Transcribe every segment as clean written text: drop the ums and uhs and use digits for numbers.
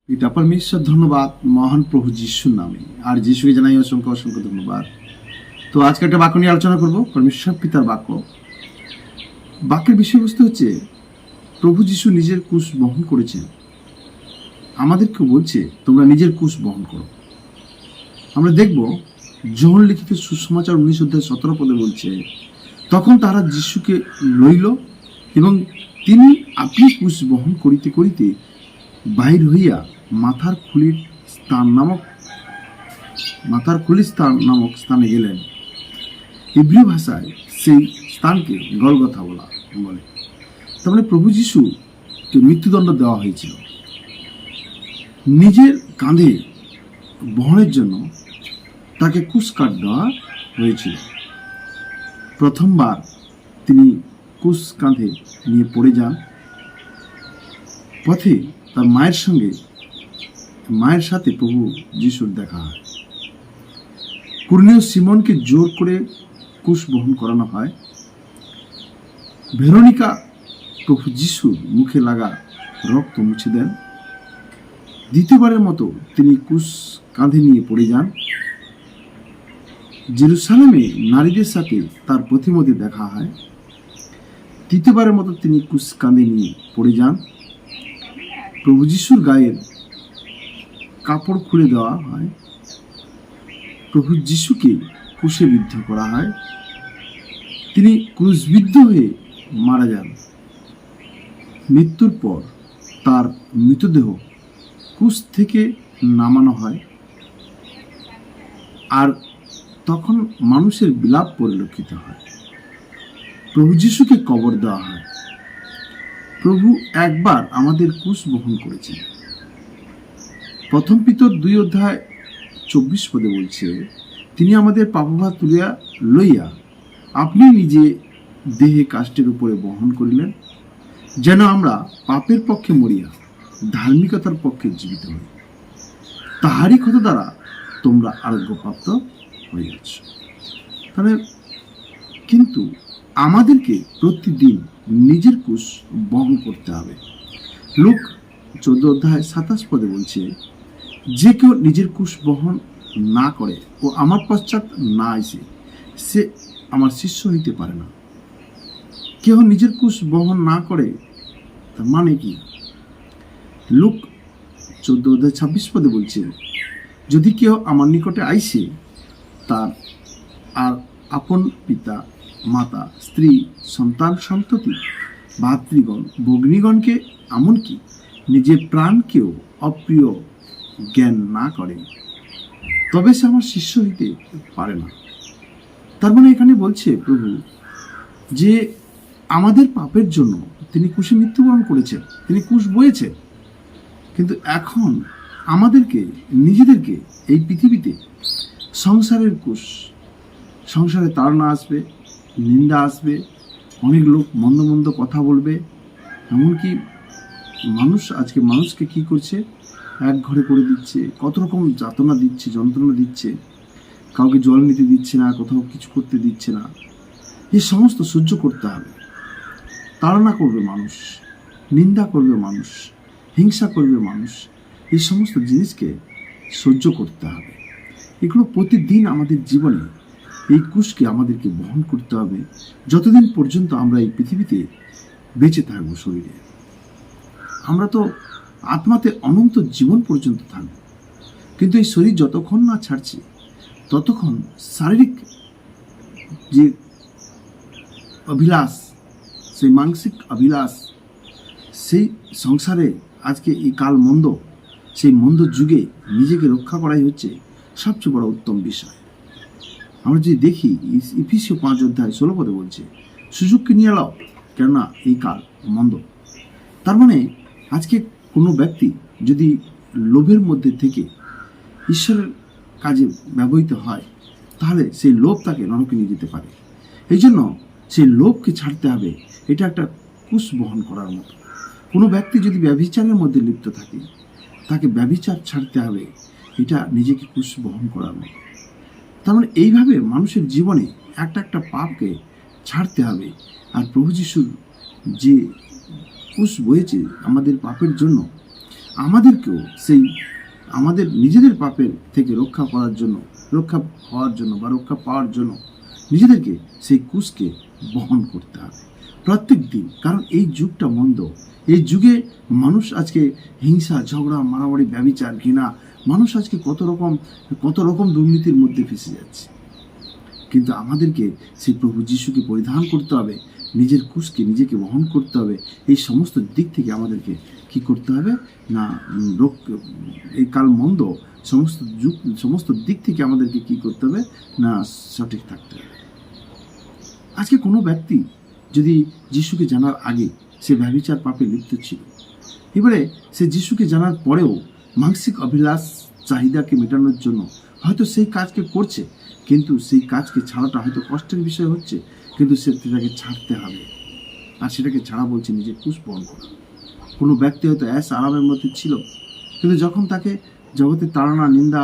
পিতা परमेश्वर ধন্যবাদ মহান প্রভু যিশুর নামে। আর যিশুকে জানাই অসংখ্য অসংখ্য ধন্যবাদ। তো আজকে একটা বাক্য নিয়ে আলোচনা করব, পরমেশ্বর পিতার বাক্য। বাক্যের বিষয়বস্তু হচ্ছে প্রভু যিশু নিজের ক্রুশ বহন করেছেন, আমাদেরকে বলছে তোমরা নিজের ক্রুশ বহন করো। আমরা দেখব যোহন লিখিত সুসমাচার 19:17 বলছে, তখন তারা যিশুকে লইল এবং তিনি আপনি ক্রুশ বহন করিতে করিতে বাহির হইয়া মাথার খুলির স্থান নামক স্থানে গেলেন। ইব্রিয় ভাষায় সেই স্থানকে গলগথা বলে। তার মানে প্রভু যিশুকে মৃত্যুদণ্ড দেওয়া হয়েছিল। নিজের কাঁধে বহনের জন্য তাকে ক্রুশ কাঠ দেওয়া হয়েছিল। প্রথমবার তিনি ক্রুশ কাঁধে নিয়ে পড়ে যান। পথে তার মায়ের সাথে প্রভু যিশুর দেখা হয়। কুরনেও সিমনকে জোর করে ক্রুশ বহন করানো হয়। ভেরোনিকা প্রভু যিশুর মুখে লাগা রক্ত মুছে দেন। দ্বিতীয়বারের মতো তিনি ক্রুশ কাঁধে নিয়ে পড়ে যান। জেরুসালেমে নারীদের সাথে তার প্রতিমধ্যে দেখা হয়। তৃতীয়বারের মতো তিনি ক্রুশ কাঁধে নিয়ে পড়ে যান। প্রভু যিশুর গায়ের কাপড় খুলে দেওয়া হয়। প্রভু যিশুকে ক্রুশে বিদ্ধ করা হয়। তিনি ক্রুশবিদ্ধ হয়ে মারা যান। মৃত্যুর পর তার মৃতদেহ ক্রুশ থেকে নামানো হয়। আর তখন মানুষের বিলাপ পরিলক্ষিত হয়। প্রভু যিশুকে কবর দেওয়া হয়। প্রভু একবার আমাদের ক্রুশ বহন করেছেন। প্রথম পিতর 2:24 বলছে, তিনি আমাদের পাপভার তুলিয়া লইয়া আপনি নিজে দেহে কাষ্ঠের উপরে বহন করিলেন, যেন আমরা পাপের পক্ষে মরিয়া ধার্মিকতার পক্ষে জীবিত হই। তাহারই কথা দ্বারা তোমরা আরোগ্যপ্রাপ্ত হইয়াছ। তাহলে কিন্তু আমাদেরকে প্রতিদিন নিজের ক্রুশ বহন করতে হবে। লূক 14:27 বলছে, যে কেউ নিজের ক্রুশ বহন না করে ও আমার পশ্চাৎ না আসে, সে আমার শিষ্য হইতে পারে না। কেউ নিজের ক্রুশ বহন না করে তার মানে কি? লূক 14:26 বলছে, যদি কেউ আমার নিকটে আইসে তার আর আপন পিতা মাতা স্ত্রী সন্তান সন্ততি ভাতৃগণ ভগ্নীগণকে এমনকি নিজের প্রাণকেও অপ্রিয় জ্ঞান না করে, তবে সে আমার শিষ্য হইতে পারে না। তার মানে এখানে বলছে প্রভু যে আমাদের পাপের জন্য তিনি ক্রুশে মৃত্যুবরণ করেছেন, তিনি ক্রুশ বয়েছেন। কিন্তু এখন আমাদেরকে নিজেদেরকে এই পৃথিবীতে সংসারের ক্রুশ, সংসারে তাড়না আসবে, নিন্দা আসবে, অনেক লোক মন্দ মন্দ কথা বলবে। এমনকি আজকে মানুষকে কি করছে, এক ঘরে করে দিচ্ছে, কত রকম যাতনা দিচ্ছে, যন্ত্রণা দিচ্ছে, কাউকে জল নিতে দিচ্ছে না, কোথাও কিছু করতে দিচ্ছে না। এই সমস্ত সহ্য করতে হবে। তাড়না করবে মানুষ, নিন্দা করবে মানুষ, হিংসা করবে মানুষ, এই সমস্ত জিনিসকে সহ্য করতে হবে। এগুলো প্রতিদিন আমাদের জীবনে এই ক্রুশকে আমাদেরকে বহন করতে হবে, যতদিন পর্যন্ত আমরা এই পৃথিবীতে বেঁচে থাকবো। শরীরে আমরা তো আত্মাতে অনন্ত জীবন পর্যন্ত থাকব, কিন্তু এই শরীর যতক্ষণ না ছাড়ছে ততক্ষণ শারীরিক যে অভিলাষ, সেই মানসিক অভিলাষ, সেই সংসারে আজকে এই কাল মন্দ, সেই মন্দ যুগে নিজেকে রক্ষা করাই হচ্ছে সবচেয়ে বড় উত্তম বিষয়। আমরা যদি দেখি ইফিসীয় 5:16 বলছে, সুযোগকে নিয়ে নাও, কেননা এই কাল মন্দ। তার মানে আজকে কোনো ব্যক্তি যদি লোভের মধ্যে থেকে ঈশ্বরের কাজে ব্যবহৃত হয়, তাহলে সেই লোভ তাকে নরকে নিয়ে যেতে পারে। এই জন্য সেই লোভকে ছাড়তে হবে। এটা একটা ক্রুশ বহন করার মতো। কোনো ব্যক্তি যদি ব্যভিচারের মধ্যে লিপ্ত থাকে, তাকে ব্যভিচার ছাড়তে হবে। এটা নিজেকে ক্রুশ বহন করার মতো। তার মানে এইভাবে মানুষের জীবনে একটা একটা পাপকে ছাড়তে হবে। আর প্রভু যিশুর যে ক্রুশ বয়েছে আমাদের পাপের জন্য, আমাদেরকেও সেই আমাদের নিজেদের পাপের থেকে রক্ষা হওয়ার জন্য বা রক্ষা পাওয়ার জন্য নিজেদেরকে সেই ক্রুশকে বহন করতে হবে প্রত্যেক দিন। কারণ এই যুগটা মন্দ, এই যুগে মানুষ আজকে হিংসা, ঝগড়া, মারামারি, ব্যভিচার, ঘৃণা, মানুষ আজকে কত রকম দুর্নীতির মধ্যে ফেসে যাচ্ছে। কিন্তু আমাদেরকে সেই প্রভু যিশুকে পরিধান করতে হবে, নিজের ক্রুশকে নিজেকে বহন করতে হবে। এই সমস্ত দিক থেকে আমাদেরকে কি করতে হবে না, এই কাল মন্দ সমস্ত দিক থেকে আমাদেরকে কি করতে হবে না, সঠিক থাকতে হবে। আজকে কোনো ব্যক্তি যদি যিশুকে জানার আগে সে ব্যভিচার পাপে লিপ্ত ছিল, এবারে সে যিশুকে জানার পরেও মানসিক অভিলাষ চাহিদাকে মেটানোর জন্য হয়তো সেই কাজকে করছে, কিন্তু সেই কাজকে ছাড়াটা হয়তো কষ্টের বিষয় হচ্ছে, কিন্তু সেটাকে ছাড়তে হবে। আর সেটাকে ছাড়া বলছে নিজের ক্রুশ বহন করা। কোনো ব্যক্তি হয়তো অ্যাশ আরামের মধ্যে ছিল, কিন্তু যখন তাকে জগতের তাড়না, নিন্দা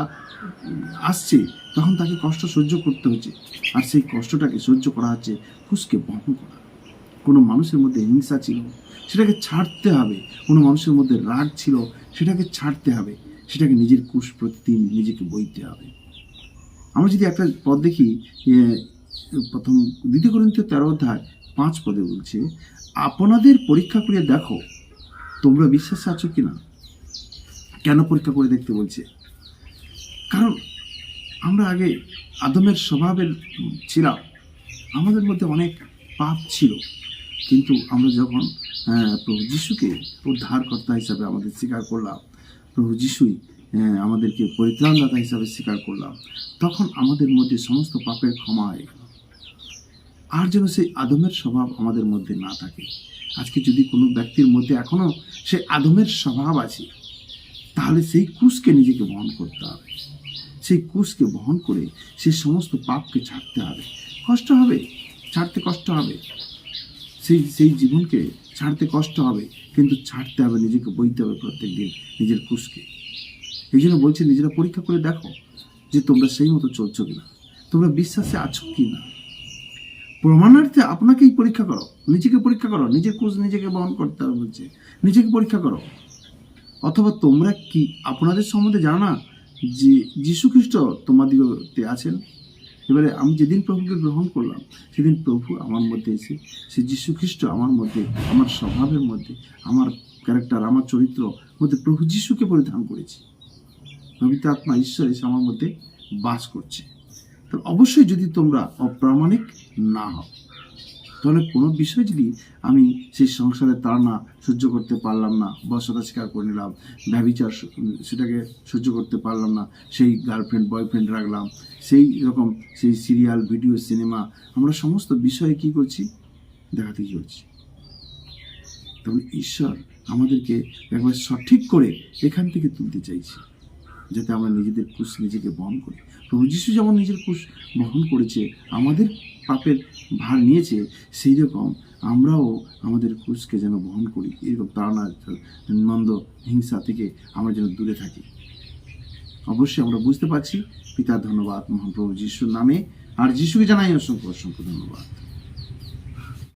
আসছে, তখন তাকে কষ্ট সহ্য করতে হচ্ছে। আর সেই কষ্টটাকে সহ্য করা হচ্ছে ক্রুশকে বহন করা। কোনো মানুষের মধ্যে হিংসা ছিল, সেটাকে ছাড়তে হবে। কোনো মানুষের মধ্যে রাগ ছিল, সেটাকে ছাড়তে হবে। সেটাকে নিজের ক্রুশ প্রতিদিন নিজেকে বইতে হবে। আমরা যদি একটা পদ দেখি, প্রথম 2 কোরিন্থীয় 13:5 বলছে, আপনাদের পরীক্ষা করে দেখো তোমরা বিশ্বাসে আছো কিনা। কেন পরীক্ষা করে দেখতে বলছে? কারণ আমরা আগে আদমের স্বভাবের ছিলাম, আমাদের মধ্যে অনেক পাপ ছিল, কিন্তু আমরা যখন প্রভু যিশুকে উদ্ধারকর্তা হিসাবে আমাদের স্বীকার করলাম, প্রভু যিশুই আমাদেরকে পরিত্রাণদাতা হিসাবে স্বীকার করলাম, তখন আমাদের মধ্যে সমস্ত পাপের ক্ষমা হয়ে গেল। আর যেন সেই আদমের স্বভাব আমাদের মধ্যে না থাকে। আজকে যদি কোনো ব্যক্তির মধ্যে এখনো সে আদমের স্বভাব আছে, তাহলে সেই ক্রুশকে নিজেকে বহন করতে হবে। সেই ক্রুশকে বহন করে সেই সমস্ত পাপকে ছাড়তে হবে। কষ্ট হবে, ছাড়তে কষ্ট হবে, সেই জীবনকে ছাড়তে কষ্ট হবে, কিন্তু ছাড়তে হবে, নিজেকে বইতে হবে প্রত্যেক দিন নিজের ক্রুশকে। এই জন্য বলছে নিজেরা পরীক্ষা করে দেখো যে তোমরা সেই মতো চলছো কিনা, তোমরা বিশ্বাসে আছো কিনা। প্রমাণার্থে আপনাকেই পরীক্ষা করো, নিজেকে পরীক্ষা করো, নিজের ক্রুশ নিজেকে বহন করতে হবে বলছে, নিজেকে পরীক্ষা করো। অথবা তোমরা কি আপনাদের সম্বন্ধে জানো না যে যীশু খ্রিস্ট তোমাদিগতে আছেন। এবারে আমি যেদিন প্রভুকে গ্রহণ করলাম, সেদিন প্রভু আমার মধ্যে এসে, সে যীশু খ্রিস্ট আমার মধ্যে, আমার স্বভাবের মধ্যে, আমার ক্যারেক্টার, আমার চরিত্র মধ্যে প্রভু যিশুকে পরিধান করেছি। পবিত্র আত্মা ঈশ্বর এসে আমার মধ্যে বাস করছে। তো অবশ্যই যদি তোমরা অপ্রামাণিক না হও, তাহলে কোনো বিষয় যদি আমি সেই সংসারের তাড়না সহ্য করতে পারলাম না, বশতা স্বীকার করে নিলাম, ব্যভিচার সেটাকে সহ্য করতে পারলাম না, সেই গার্লফ্রেন্ড বয়ফ্রেন্ড রাখলাম, সেই রকম সেই সিরিয়াল, ভিডিও, সিনেমা, আমরা সমস্ত বিষয়ে কি করছি, দেখাতে কি করছি। তখন ঈশ্বর আমাদেরকে একবার সঠিক করে এখান থেকে তুলতে চাইছে, যাতে আমরা নিজেদের ক্রুশ নিজেকে বহন করি। প্রভু যিশু যেমন নিজের ক্রুশ বহন করেছে, আমাদের পাপের ভার নিয়েছে, সেই রকম আমরাও আমাদের ক্রুশকে যেন বহন করি। এরকম তাড়না, নন্দ, হিংসা থেকে আমরা যেন দূরে থাকি। অবশ্যই আমরা বুঝতে পারছি। পিতার ধন্যবাদ মহাপ্রভু যিশুর নামে, আর যিশুকে জানাই অসংখ্য অসংখ্য ধন্যবাদ।